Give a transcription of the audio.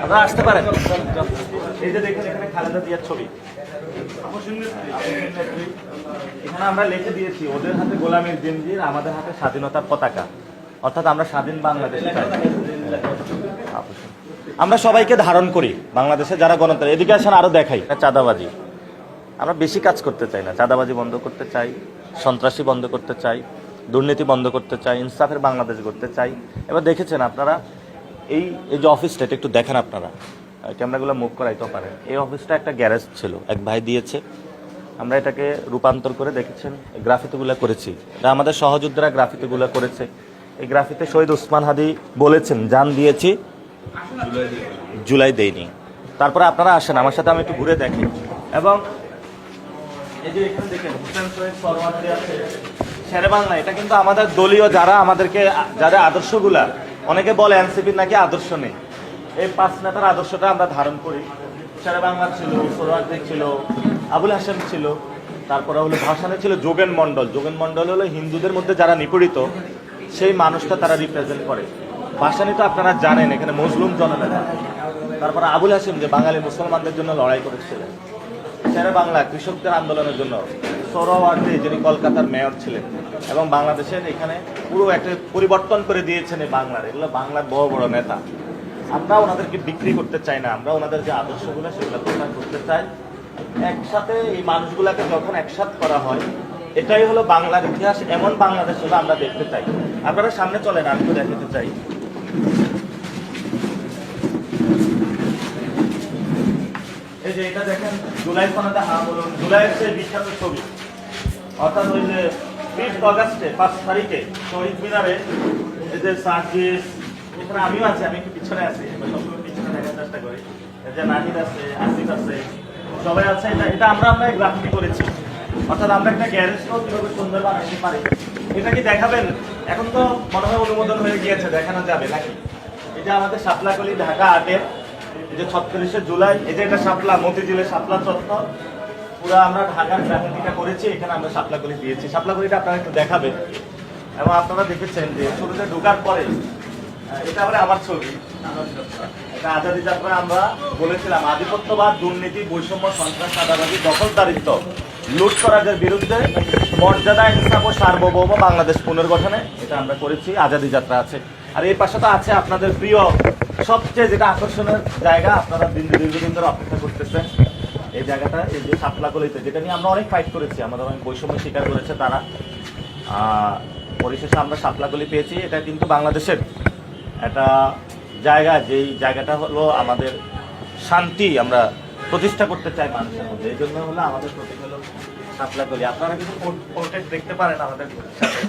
আপনারা আসতে পারেন। এই যে দেখেন এখানে খালেদা জিয়ার ছবি, এখানে আমরা লিখে দিয়েছি ওদের হাতে গোলামীর জিঞ্জির, আমাদের হাতে স্বাধীনতার পতাকা, অর্থাৎ আমরা স্বাধীন বাংলাদেশ চাই। আমরা সবাইকে ধারণ করি বাংলাদেশে যারা গণতন্ত্র। এদিকে আসেন আরো দেখাই চাঁদাবাজি। আমরা বেশি কাজ করতে চাই না, চাঁদাবাজি বন্ধ করতে চাই, সন্ত্রাসী বন্ধ করতে চাই, দুর্নীতি বন্ধ করতে চাই, ইনসাফের বাংলাদেশ করতে চাই। এবার দেখেছেন আপনারা এই যে অফিসটা, এটা একটু দেখেন আপনারা, ক্যামেরাগুলো মুভ করাইতে পারেন। এই অফিসটা একটা গ্যারেজ ছিল, এক ভাই দিয়েছে, আমরা এটাকে রূপান্তর করে দেখেছেন গ্রাফিতিগুলো করেছি। এটা আমাদের সহযোদ্ধারা গ্রাফিতিগুলো করেছে। এই গ্রাফিতে শহীদ ওসমান হাদি বলেছেন জান দিয়েছি জুলাই দেইনি। তারপরে আপনারা আসেন আমার সাথে, আমি একটু ঘুরে দেখি। এবং এই যে এখানে দেখেন হুসেন শহীদ সরওয়ার্দী আছে, শেরে বাংলা। এটা কিন্তু আমাদের দলীয় যারা আমাদেরকে, যাদের আদর্শগুলা, অনেকে বলে এনসিপির নাকি আদর্শ নেই, এই 5 নেতার আদর্শটা আমরা ধারণ করি। শেরে বাংলা ছিল, সরওয়ার্দী ছিল, আবুল হাশেম ছিল, তারপরে হলো ভাসানে ছিল যোগেন মণ্ডল। যোগেন মণ্ডল হলো হিন্দুদের মধ্যে যারা নিপীড়িত সেই মানুষটা তারা রিপ্রেজেন্ট করে। ভাসানি তো আপনারা জানেন এখানে মজলুম জননেতা। তারপরে আবুল হাশেম যে বাঙালি মুসলমানদের জন্য লড়াই করেছিলেন। শেরে বাংলা কৃষকদের আন্দোলনের জন্য। সোহরাওয়ার্দী যিনি কলকাতার মেয়র ছিলেন এবং বাংলাদেশের এখানে পুরো একটা পরিবর্তন করে দিয়েছেন এই বাংলার। এগুলো বাংলার বড় বড় নেতা। আমরা ওনাদেরকে বিক্রি করতে চাই না, আমরা ওনাদের যে আদর্শগুলো সেগুলো প্রচার করতে চাই। একসাথে এই মানুষগুলাকে যখন একসাথে করা হয়, এটাই হলো বাংলার ইতিহাস। এমন বাংলাদেশ হলো আমরা দেখতে চাই। আপনারা সামনে চলেন, আমি তো দেখাতে চাই। এই যে এটা দেখেন জুলাই সনদে হা বলুন, জুলাইয়ের সেই বিখ্যাত ছবি, অর্থাৎ ওই যে 5 আগস্টে 5 তারিখে শহীদ মিনারে এই যে সার্জিস, এখানে আমিও আছি, আমি একটু পিছনে আছি, সবসময় পিছনে দেখার চেষ্টা করি। এই যে নাহিদ আছে, আসিফ আছে, সবাই আছে। এটা আমরা গ্রাফিতি করেছি, অর্থাৎ আমরা একটা গ্যারেজও কিভাবে সুন্দর বানাইতে পারি এটা কি দেখাবেন। এখন তো মনে হয় অনুমোদন হয়ে গিয়েছে, দেখানো যাবে নাকি। এটা আমাদের শাপলাকলি ঢাকা 8-এর, এই যে 36শে জুলাই, এই যে এটা শাপলা মতিঝিলের শাপলা চত্বর, পুরো আমরা ঢাকার গ্রাফিতিটা করেছি। এখানে আমরা শাপলাকলি দিয়েছি। শাপলাকলিটা আপনারা একটু দেখাবেন। এবং আপনারা দেখেছেন যে ছবিতে ঢোকার পরে এটা আবার আমার ছবি, এটা আজাদী যাত্রা। আমরা বলেছিলাম আধিপত্যবাদ, দুর্নীতি, বৈষম্য, সন্ত্রাস, চাঁদাবাজি, দখলদারিত্ব, লুটতরাজের বিরুদ্ধে মর্যাদা, ইনসাফ ও সার্বভৌম বাংলাদেশ পুনর্গঠনে এটা আমরা করেছি। আজাদী যাত্রা আছে। আর এই পাশে তো আছে আপনাদের প্রিয় সবচেয়ে যেটা আকর্ষণের জায়গা, আপনারা দীর্ঘদিন ধরে অপেক্ষা করতেছেন এই জায়গাটা, এই যে শাপলাকলিতে, যেটা নিয়ে আমরা অনেক ফাইট করেছি, আমাদের অনেক বৈষম্য স্বীকার করেছে তারা। পরিশেষে আমরা শাপলাকলি পেয়েছি। এটা কিন্তু বাংলাদেশের একটা জায়গা, যেই জায়গাটা হলো আমাদের শান্তি আমরা প্রতিষ্ঠা করতে চাই মানুষের মধ্যে। এই জন্য হলো আমাদের প্রতীক হলো শাপলাকলি। আপনারা কিন্তু পোর্ট্রেট দেখতে পারেন আমাদের সাথে।